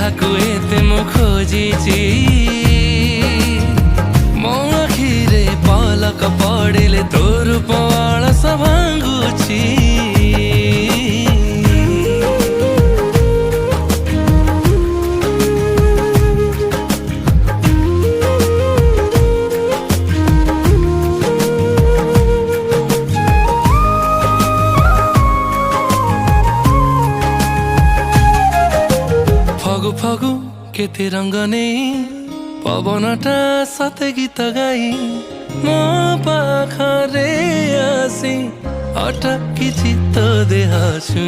ଯାହାକୁ ଏତେ ମୁଁ ଖୋଜିଛି ମୋ ଆଖିରେ ପଲକ ପଡ଼ିଲେ ତୋ ରୂପ ଅଳସ ଭାଙ୍ଗୁଛି। फगु फगु केते रंग नहीं पवनटा सते गीत गाई मो पाखरे आसी अटकी चित्त देहाछु।